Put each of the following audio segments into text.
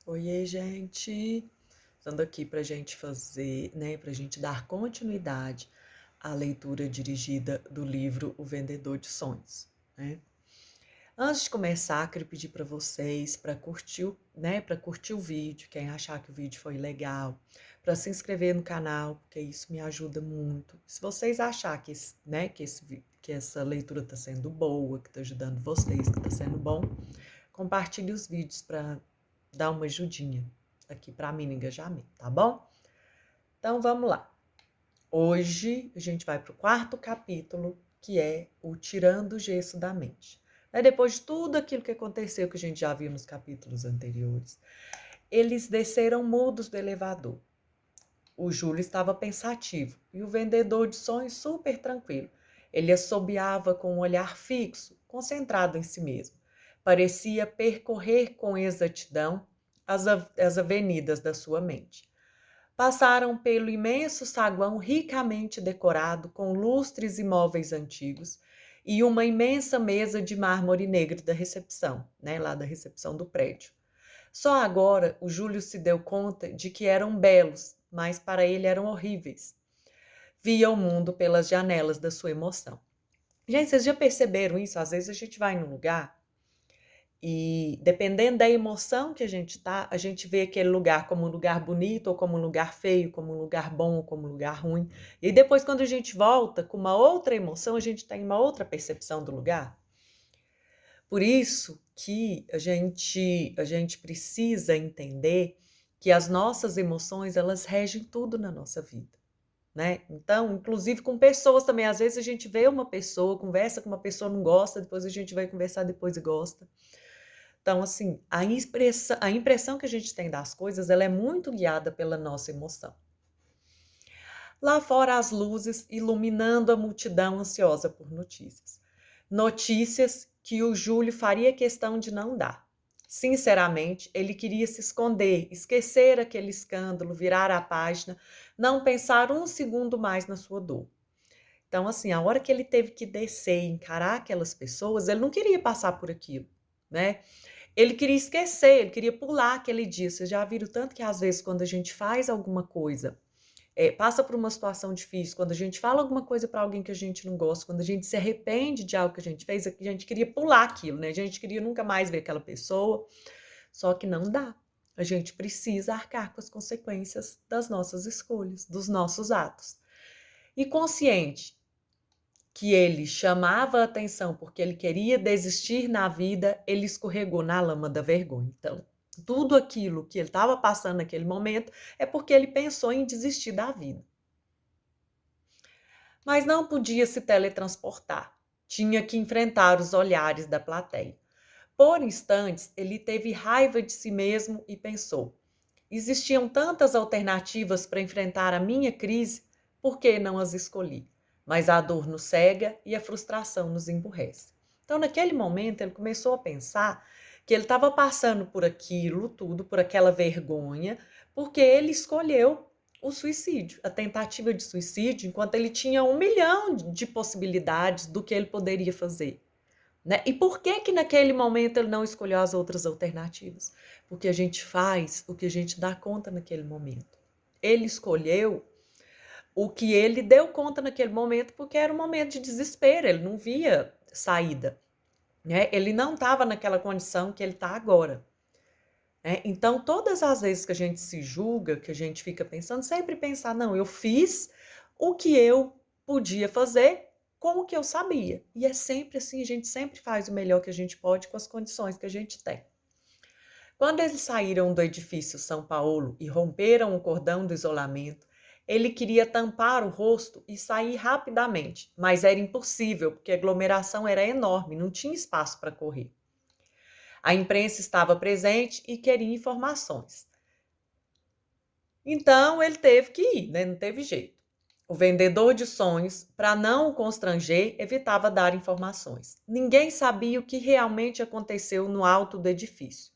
Oiê, gente! Estando aqui para a gente fazer, né, para a gente dar continuidade à leitura dirigida do livro O Vendedor de Sonhos, né? Antes de começar, quero pedir para vocês para curtir, para curtir o vídeo, quem achar que o vídeo foi legal, para se inscrever no canal, porque isso me ajuda muito. Se vocês achar que, que essa leitura está sendo boa, que está ajudando vocês, que está sendo bom, compartilhe os vídeos para dar uma ajudinha aqui para mim no engajamento, tá bom? Então vamos lá. Hoje a gente vai para o quarto capítulo, que é o Tirando o Gesso da Mente. Depois de tudo aquilo que aconteceu, que a gente já viu nos capítulos anteriores, eles desceram mudos do elevador. O Júlio estava pensativo e o vendedor de sonhos super tranquilo. Ele assobiava com um olhar fixo, concentrado em si mesmo. Parecia percorrer com exatidão as avenidas da sua mente. Passaram pelo imenso saguão ricamente decorado com lustres e móveis antigos e uma imensa mesa de mármore negro da recepção, lá da recepção do prédio. Só agora o Júlio se deu conta de que eram belos, mas para ele eram horríveis. Via o mundo pelas janelas da sua emoção. Gente, vocês já perceberam isso? Às vezes a gente vai num lugar e, dependendo da emoção que a gente tá, a gente vê aquele lugar como um lugar bonito, ou como um lugar feio, como um lugar bom, ou como um lugar ruim. E depois, quando a gente volta com uma outra emoção, a gente tem uma outra percepção do lugar. Por isso que a gente precisa entender que as nossas emoções, elas regem tudo na nossa vida, né? Então, inclusive com pessoas também, às vezes a gente vê uma pessoa, conversa com uma pessoa, não gosta, depois a gente vai conversar depois e gosta. Então, assim, a impressão que a gente tem das coisas, ela é muito guiada pela nossa emoção. Lá fora, as luzes iluminando a multidão ansiosa por notícias. Notícias que o Júlio faria questão de não dar. Sinceramente, ele queria se esconder, esquecer aquele escândalo, virar a página, não pensar um segundo mais na sua dor. Então, assim, a hora que ele teve que descer e encarar aquelas pessoas, ele não queria passar por aquilo, né? Ele queria esquecer, ele queria pular aquele dia. Vocês já viram tanto que às vezes quando a gente faz alguma coisa, passa por uma situação difícil, quando a gente fala alguma coisa para alguém que a gente não gosta, quando a gente se arrepende de algo que a gente fez, a gente queria pular aquilo, né? A gente queria nunca mais ver aquela pessoa, só que não dá. A gente precisa arcar com as consequências das nossas escolhas, dos nossos atos. E consciente que ele chamava a atenção porque ele queria desistir na vida, ele escorregou na lama da vergonha. Então, tudo aquilo que ele estava passando naquele momento é porque ele pensou em desistir da vida. Mas não podia se teletransportar. Tinha que enfrentar os olhares da plateia. Por instantes, ele teve raiva de si mesmo e pensou: existiam tantas alternativas para enfrentar a minha crise, por que não as escolhi? Mas a dor nos cega e a frustração nos emburrece. Então, naquele momento, ele começou a pensar que ele estava passando por aquilo tudo, por aquela vergonha, porque ele escolheu o suicídio, a tentativa de suicídio, enquanto ele tinha 1 milhão de possibilidades do que ele poderia fazer. Né? E por que que naquele momento ele não escolheu as outras alternativas? Porque a gente faz o que a gente dá conta naquele momento. Ele escolheu o que ele deu conta naquele momento porque era um momento de desespero, ele não via saída, né? Ele não estava naquela condição que ele está agora. Né? Então, todas as vezes que a gente se julga, que a gente fica pensando, sempre pensar, não, eu fiz o que eu podia fazer com o que eu sabia. E é sempre assim, a gente sempre faz o melhor que a gente pode com as condições que a gente tem. Quando eles saíram do edifício São Paulo e romperam o cordão do isolamento, ele queria tampar o rosto e sair rapidamente, mas era impossível, porque a aglomeração era enorme, não tinha espaço para correr. A imprensa estava presente e queria informações. Então ele teve que ir, né? Não teve jeito. O vendedor de sonhos, para não o constranger, evitava dar informações. Ninguém sabia o que realmente aconteceu no alto do edifício.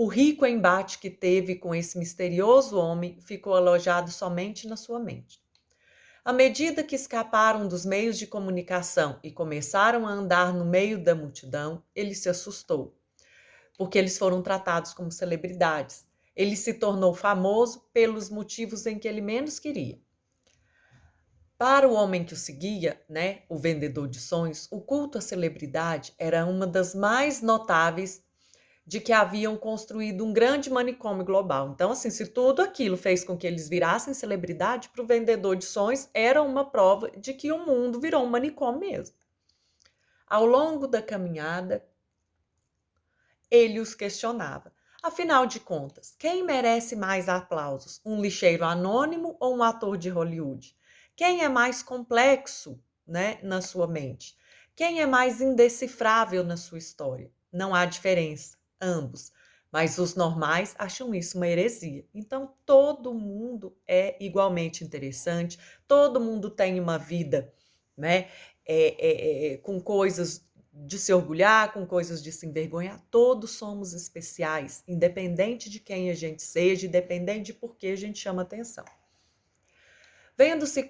O rico embate que teve com esse misterioso homem ficou alojado somente na sua mente. À medida que escaparam dos meios de comunicação e começaram a andar no meio da multidão, ele se assustou, porque eles foram tratados como celebridades. Ele se tornou famoso pelos motivos em que ele menos queria. Para o homem que o seguia, né, o vendedor de sonhos, o culto à celebridade era uma das mais notáveis de que haviam construído um grande manicômio global. Então, assim, se tudo aquilo fez com que eles virassem celebridade, para o vendedor de sonhos era uma prova de que o mundo virou um manicômio mesmo. Ao longo da caminhada, ele os questionava. Afinal de contas, quem merece mais aplausos? Um lixeiro anônimo ou um ator de Hollywood? Quem é mais complexo, né, na sua mente? Quem é mais indecifrável na sua história? Não há diferença, ambos. Mas os normais acham isso uma heresia. Então, todo mundo é igualmente interessante, todo mundo tem uma vida, né, com coisas de se orgulhar, com coisas de se envergonhar. Todos somos especiais, independente de quem a gente seja, independente de por que a gente chama atenção. Vendo-se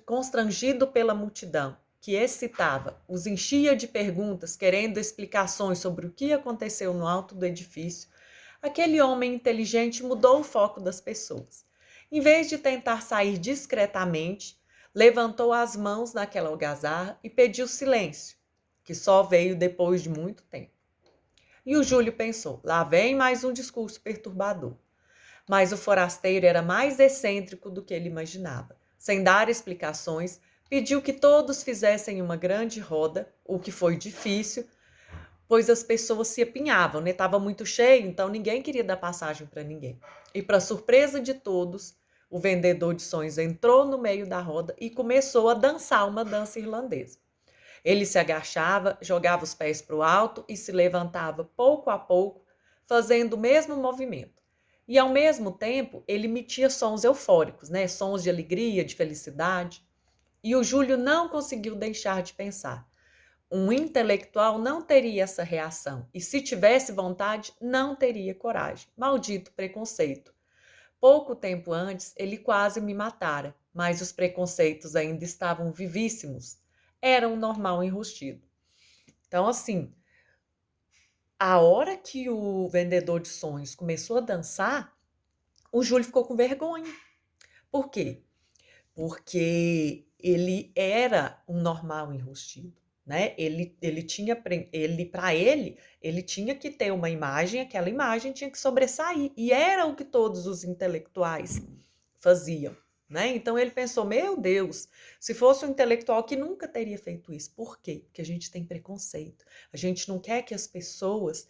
constrangido pela multidão, que excitava, os enchia de perguntas, querendo explicações sobre o que aconteceu no alto do edifício, aquele homem inteligente mudou o foco das pessoas. Em vez de tentar sair discretamente, levantou as mãos naquela algazarra e pediu silêncio, que só veio depois de muito tempo. E o Júlio pensou, lá vem mais um discurso perturbador. Mas o forasteiro era mais excêntrico do que ele imaginava. Sem dar explicações, pediu que todos fizessem uma grande roda, o que foi difícil, pois as pessoas se apinhavam, né? Estava muito cheio, então ninguém queria dar passagem para ninguém. E para surpresa de todos, o vendedor de sonhos entrou no meio da roda e começou a dançar uma dança irlandesa. Ele se agachava, jogava os pés para o alto e se levantava pouco a pouco, fazendo o mesmo movimento. E ao mesmo tempo, ele emitia sons eufóricos, né? Sons de alegria, de felicidade. E o Júlio não conseguiu deixar de pensar. Um intelectual não teria essa reação, e se tivesse vontade, não teria coragem. Maldito preconceito. Pouco tempo antes, ele quase me matara, mas os preconceitos ainda estavam vivíssimos. Era um normal enrustido. Então, assim, a hora que o vendedor de sonhos começou a dançar, o Júlio ficou com vergonha. Por quê? Porque ele era um normal enrustido, né? Ele tinha, para ele tinha que ter uma imagem, aquela imagem tinha que sobressair, e era o que todos os intelectuais faziam, né? Então ele pensou, meu Deus, se fosse um intelectual que nunca teria feito isso. Por quê? Porque a gente tem preconceito, a gente não quer que as pessoas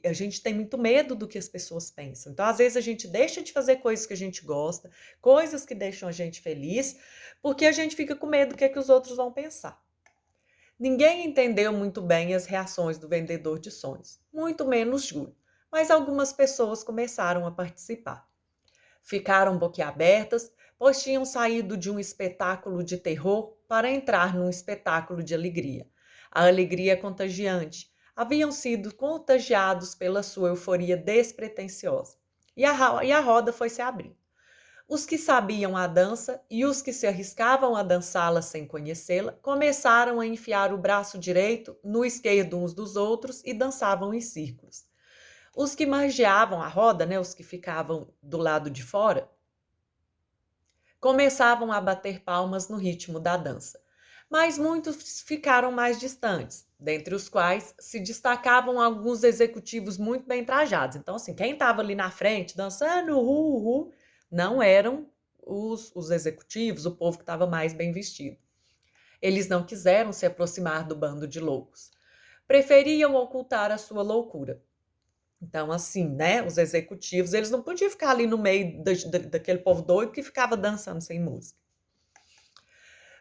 a gente tem muito medo do que as pessoas pensam. Então, às vezes, a gente deixa de fazer coisas que a gente gosta, coisas que deixam a gente feliz, porque a gente fica com medo do que é que os outros vão pensar. Ninguém entendeu muito bem as reações do vendedor de sonhos, muito menos Júlio, mas algumas pessoas começaram a participar. Ficaram boquiabertas, pois tinham saído de um espetáculo de terror para entrar num espetáculo de alegria. A alegria é contagiante. Haviam sido contagiados pela sua euforia despretensiosa. E a roda foi se abrindo. Os que sabiam a dança e os que se arriscavam a dançá-la sem conhecê-la começaram a enfiar o braço direito no esquerdo uns dos outros e dançavam em círculos. Os que margeavam a roda, né, os que ficavam do lado de fora, começavam a bater palmas no ritmo da dança. Mas muitos ficaram mais distantes, dentre os quais se destacavam alguns executivos muito bem trajados. Então, assim, quem estava ali na frente dançando, não eram os executivos, o povo que estava mais bem vestido. Eles não quiseram se aproximar do bando de loucos. Preferiam ocultar a sua loucura. Então, assim, né, os executivos, eles não podiam ficar ali no meio daquele povo doido que ficava dançando sem música.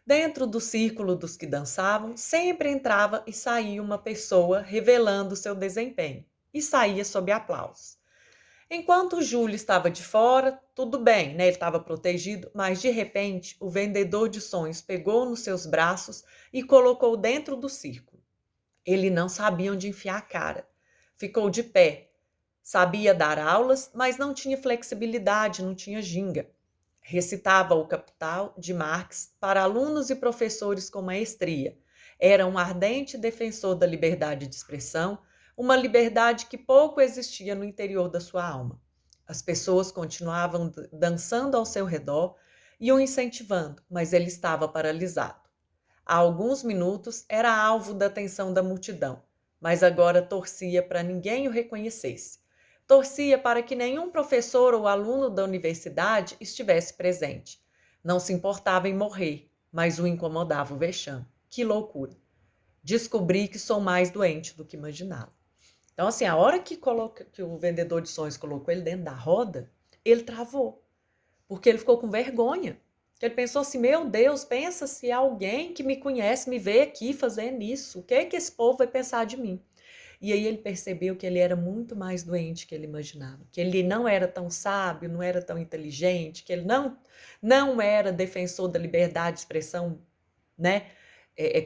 Dentro do círculo dos que dançavam, sempre entrava e saía uma pessoa revelando seu desempenho, e saía sob aplausos. Enquanto o Júlio estava de fora, tudo bem, né? Ele estava protegido, mas de repente o vendedor de sonhos pegou nos seus braços e colocou dentro do círculo. Ele não sabia onde enfiar a cara. Ficou de pé. Sabia dar aulas, mas não tinha flexibilidade, não tinha ginga. Recitava o Capital de Marx para alunos e professores com maestria. Era um ardente defensor da liberdade de expressão, uma liberdade que pouco existia no interior da sua alma. As pessoas continuavam dançando ao seu redor e o incentivando, mas ele estava paralisado. Há alguns minutos era alvo da atenção da multidão, mas agora torcia para ninguém o reconhecesse. Torcia para que nenhum professor ou aluno da universidade estivesse presente. Não se importava em morrer, mas o incomodava o vexame. Que loucura! Descobri que sou mais doente do que imaginava. Então, assim, a hora que o vendedor de sonhos colocou ele dentro da roda, ele travou, porque ele ficou com vergonha. Ele pensou assim, meu Deus, pensa se alguém que me conhece me vê aqui fazendo isso, o que é que esse povo vai pensar de mim? E aí ele percebeu que ele era muito mais doente que ele imaginava, que ele não era tão sábio, não era tão inteligente, que ele não era defensor da liberdade de expressão, né?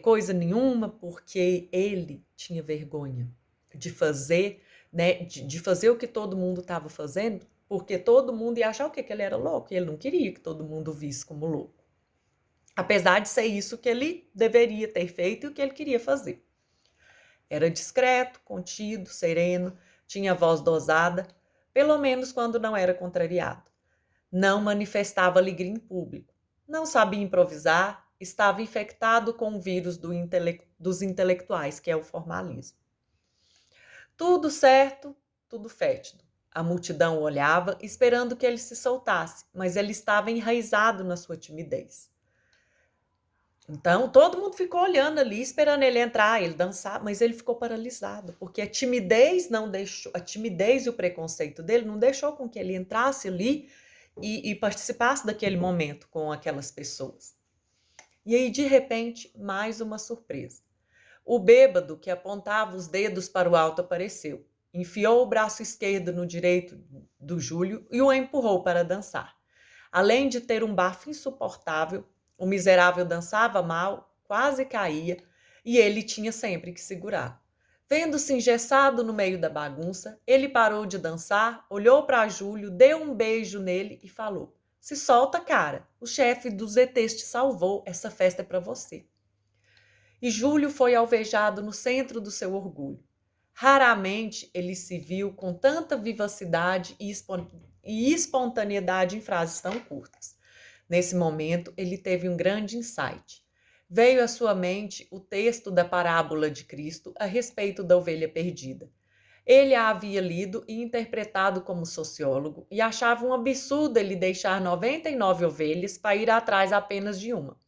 Coisa nenhuma, porque ele tinha vergonha de fazer, né? De fazer o que todo mundo estava fazendo, porque todo mundo ia achar o quê? Que ele era louco, e ele não queria que todo mundo o visse como louco. Apesar de ser isso que ele deveria ter feito e o que ele queria fazer. Era discreto, contido, sereno, tinha voz dosada, pelo menos quando não era contrariado. Não manifestava alegria em público. Não sabia improvisar, estava infectado com o vírus dos intelectuais, que é o formalismo. Tudo certo, tudo fétido. A multidão olhava, esperando que ele se soltasse, mas ele estava enraizado na sua timidez. Então, todo mundo ficou olhando ali, esperando ele entrar, ele dançar, mas ele ficou paralisado, porque a timidez e o preconceito dele não deixou com que ele entrasse ali e participasse daquele momento com aquelas pessoas. E aí, de repente, mais uma surpresa. O bêbado que apontava os dedos para o alto apareceu, enfiou o braço esquerdo no direito do Júlio e o empurrou para dançar. Além de ter um bafo insuportável, o miserável dançava mal, quase caía, e ele tinha sempre que segurar. Vendo-se engessado no meio da bagunça, ele parou de dançar, olhou para Júlio, deu um beijo nele e falou: "Se solta, cara, o chefe dos ETs te salvou, essa festa é para você." E Júlio foi alvejado no centro do seu orgulho. Raramente ele se viu com tanta vivacidade e espontaneidade em frases tão curtas. Nesse momento, ele teve um grande insight. Veio à sua mente o texto da parábola de Cristo a respeito da ovelha perdida. Ele a havia lido e interpretado como sociólogo e achava um absurdo ele deixar 99 ovelhas para ir atrás apenas de uma.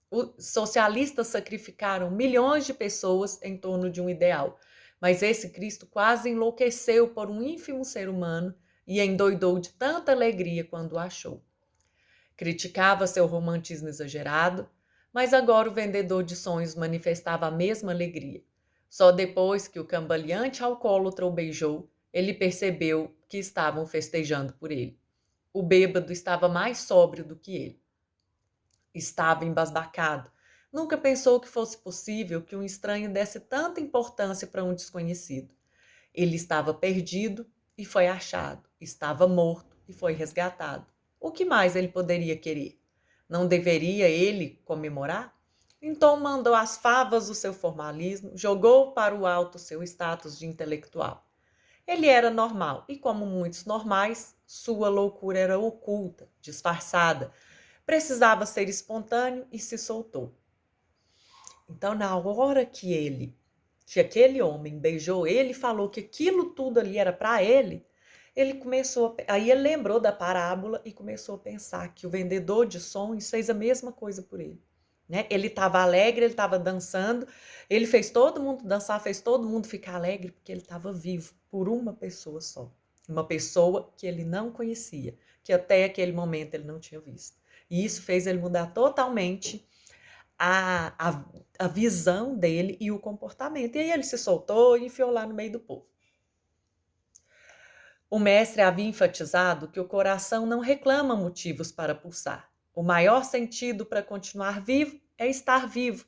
Os socialistas sacrificaram milhões de pessoas em torno de um ideal, mas esse Cristo quase enlouqueceu por um ínfimo ser humano e endoidou de tanta alegria quando o achou. Criticava seu romantismo exagerado, mas agora o vendedor de sonhos manifestava a mesma alegria. Só depois que o cambaleante alcoólatra o beijou, ele percebeu que estavam festejando por ele. O bêbado estava mais sóbrio do que ele. Estava embasbacado. Nunca pensou que fosse possível que um estranho desse tanta importância para um desconhecido. Ele estava perdido e foi achado. Estava morto e foi resgatado. O que mais ele poderia querer? Não deveria ele comemorar? Então mandou as favas do seu formalismo, jogou para o alto seu status de intelectual. Ele era normal e, como muitos normais, sua loucura era oculta, disfarçada. Precisava ser espontâneo e se soltou. Então, na hora que aquele homem beijou ele, falou que aquilo tudo ali era para ele, aí ele lembrou da parábola e começou a pensar que o vendedor de sonhos fez a mesma coisa por ele. Né? Ele estava alegre, ele estava dançando, ele fez todo mundo dançar, fez todo mundo ficar alegre, porque ele estava vivo por uma pessoa só. Uma pessoa que ele não conhecia, que até aquele momento ele não tinha visto. E isso fez ele mudar totalmente a visão dele e o comportamento. E aí ele se soltou e enfiou lá no meio do povo. O mestre havia enfatizado que o coração não reclama motivos para pulsar. O maior sentido para continuar vivo é estar vivo,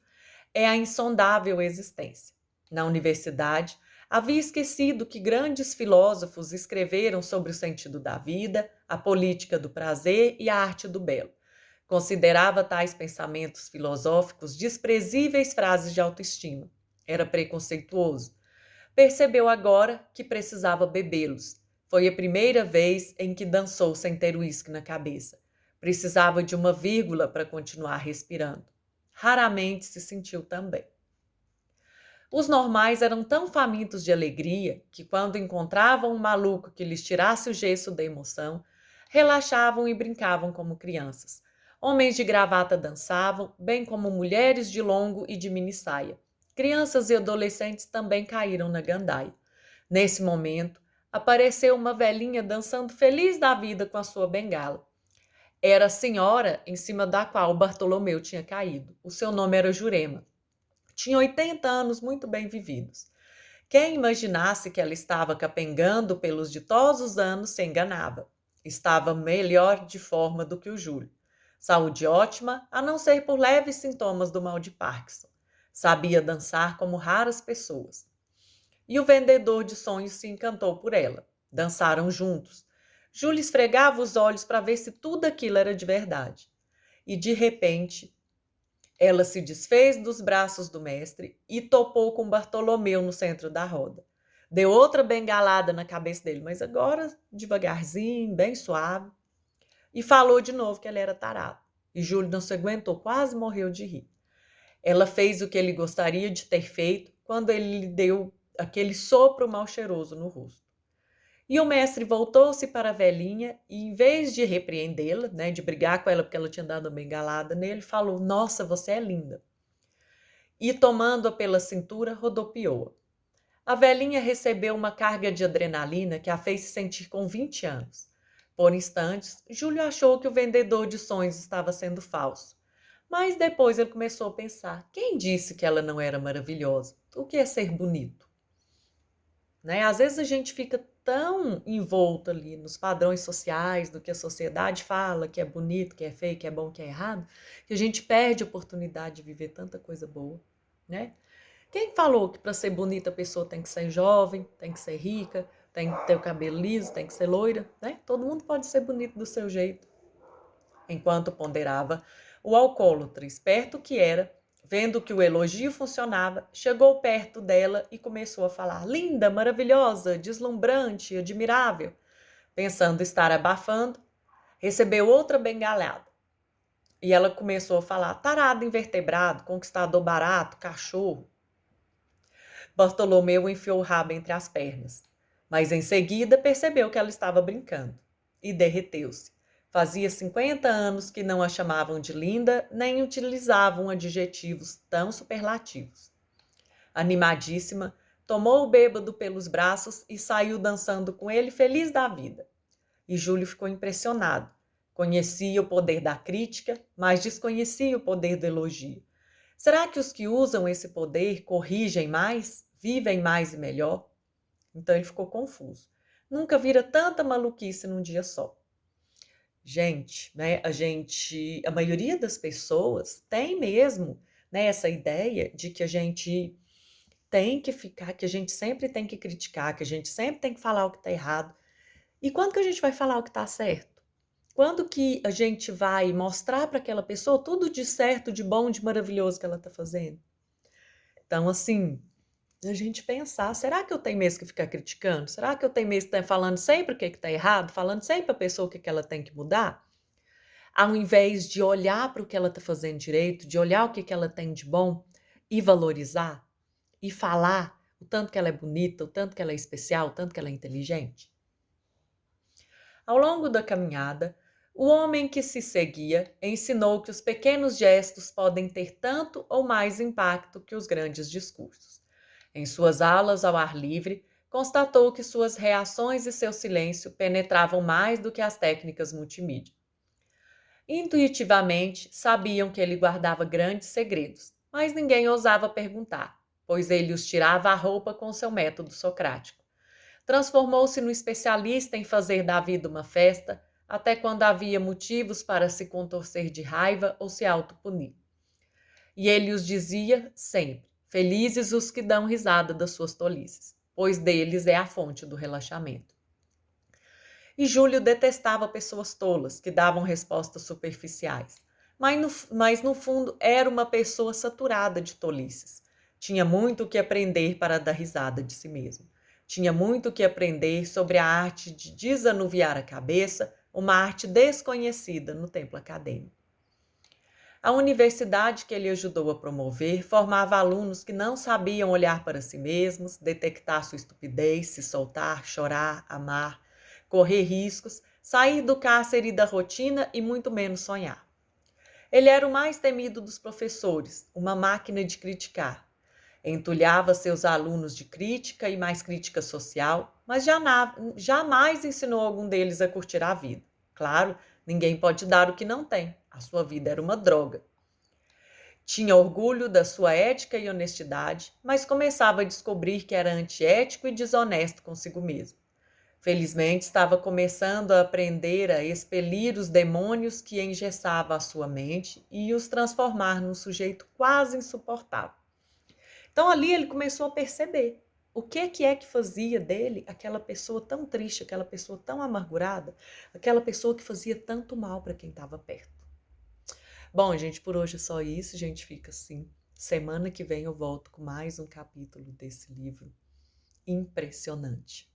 é a insondável existência. Na universidade, havia esquecido que grandes filósofos escreveram sobre o sentido da vida, a política do prazer e a arte do belo. Considerava tais pensamentos filosóficos desprezíveis frases de autoestima. Era preconceituoso. Percebeu agora que precisava bebê-los. Foi a primeira vez em que dançou sem ter uísque na cabeça. Precisava de uma vírgula para continuar respirando. Raramente se sentiu tão bem. Os normais eram tão famintos de alegria que, quando encontravam um maluco que lhes tirasse o gesso da emoção, relaxavam e brincavam como crianças. Homens de gravata dançavam, bem como mulheres de longo e de mini-saia. Crianças e adolescentes também caíram na gandaia. Nesse momento, apareceu uma velhinha dançando feliz da vida com a sua bengala. Era a senhora em cima da qual Bartolomeu tinha caído. O seu nome era Jurema. Tinha 80 anos muito bem vividos. Quem imaginasse que ela estava capengando pelos ditosos anos se enganava. Estava melhor de forma do que o Júlio. Saúde ótima, a não ser por leves sintomas do mal de Parkinson. Sabia dançar como raras pessoas. E o vendedor de sonhos se encantou por ela. Dançaram juntos. Júlio esfregava os olhos para ver se tudo aquilo era de verdade. E, de repente, ela se desfez dos braços do mestre e topou com Bartolomeu no centro da roda. Deu outra bengalada na cabeça dele, mas agora devagarzinho, bem suave. E falou de novo que ele era tarado. E Júlio não se aguentou, quase morreu de rir. Ela fez o que ele gostaria de ter feito quando ele lhe deu aquele sopro mal cheiroso no rosto. E o mestre voltou-se para a velhinha e, em vez de repreendê-la, de brigar com ela porque ela tinha dado uma bengalada nele, falou: "Nossa, você é linda." E, tomando-a pela cintura, rodopiou-a. A velhinha recebeu uma carga de adrenalina que a fez se sentir com 20 anos. Por instantes, Júlio achou que o vendedor de sonhos estava sendo falso. Mas depois ele começou a pensar: quem disse que ela não era maravilhosa? O que é ser bonito? Às vezes a gente fica tão envolto ali nos padrões sociais, do que a sociedade fala, que é bonito, que é feio, que é bom, que é errado, que a gente perde a oportunidade de viver tanta coisa boa, né? Quem falou que para ser bonita a pessoa tem que ser jovem, tem que ser rica, tem que ter o cabelo liso, tem que ser loira, né? Todo mundo pode ser bonito do seu jeito. Enquanto ponderava, o alcoólatra, esperto que era, vendo que o elogio funcionava, chegou perto dela e começou a falar: linda, maravilhosa, deslumbrante, admirável. Pensando estar abafando, recebeu outra bengalada. E ela começou a falar: tarado, invertebrado, conquistador barato, cachorro. Bartolomeu enfiou o rabo entre as pernas, mas em seguida percebeu que ela estava brincando e derreteu-se. Fazia 50 anos que não a chamavam de linda, nem utilizavam adjetivos tão superlativos. Animadíssima, tomou o bêbado pelos braços e saiu dançando com ele, feliz da vida. E Júlio ficou impressionado. Conhecia o poder da crítica, mas desconhecia o poder do elogio. Será que os que usam esse poder corrigem mais, vivem mais e melhor? Então ele ficou confuso. Nunca vira tanta maluquice num dia só. Gente, a maioria das pessoas tem mesmo, essa ideia de que a gente tem que ficar, que a gente sempre tem que criticar, que a gente sempre tem que falar o que está errado. E quando que a gente vai falar o que está certo? Quando que a gente vai mostrar para aquela pessoa tudo de certo, de bom, de maravilhoso que ela está fazendo? Então, assim, a gente pensar, será que eu tenho mesmo que ficar criticando? Será que eu tenho mesmo que estar falando sempre o que está errado? Falando sempre para a pessoa o que ela tem que mudar? Ao invés de olhar para o que ela está fazendo direito, de olhar o que ela tem de bom e valorizar e falar o tanto que ela é bonita, o tanto que ela é especial, o tanto que ela é inteligente. Ao longo da caminhada, o homem que se seguia ensinou que os pequenos gestos podem ter tanto ou mais impacto que os grandes discursos. Em suas aulas ao ar livre, constatou que suas reações e seu silêncio penetravam mais do que as técnicas multimídia. Intuitivamente, sabiam que ele guardava grandes segredos, mas ninguém ousava perguntar, pois ele os tirava à roupa com seu método socrático. Transformou-se no especialista em fazer da vida uma festa, até quando havia motivos para se contorcer de raiva ou se autopunir. E ele os dizia sempre: felizes os que dão risada das suas tolices, pois deles é a fonte do relaxamento. E Júlio detestava pessoas tolas que davam respostas superficiais, mas no fundo era uma pessoa saturada de tolices. Tinha muito o que aprender para dar risada de si mesmo. Tinha muito o que aprender sobre a arte de desanuviar a cabeça, uma arte desconhecida no templo acadêmico. A universidade que ele ajudou a promover formava alunos que não sabiam olhar para si mesmos, detectar sua estupidez, se soltar, chorar, amar, correr riscos, sair do cárcere da rotina e muito menos sonhar. Ele era o mais temido dos professores, uma máquina de criticar. Entulhava seus alunos de crítica e mais crítica social, mas jamais ensinou algum deles a curtir a vida. Claro, ninguém pode dar o que não tem. A sua vida era uma droga. Tinha orgulho da sua ética e honestidade, mas começava a descobrir que era antiético e desonesto consigo mesmo. Felizmente, estava começando a aprender a expelir os demônios que engessavam a sua mente e os transformar num sujeito quase insuportável. Então, ali ele começou a perceber o que é que fazia dele aquela pessoa tão triste, aquela pessoa tão amargurada, aquela pessoa que fazia tanto mal para quem estava perto. Bom, gente, por hoje é só isso. A gente fica assim. Semana que vem eu volto com mais um capítulo desse livro impressionante.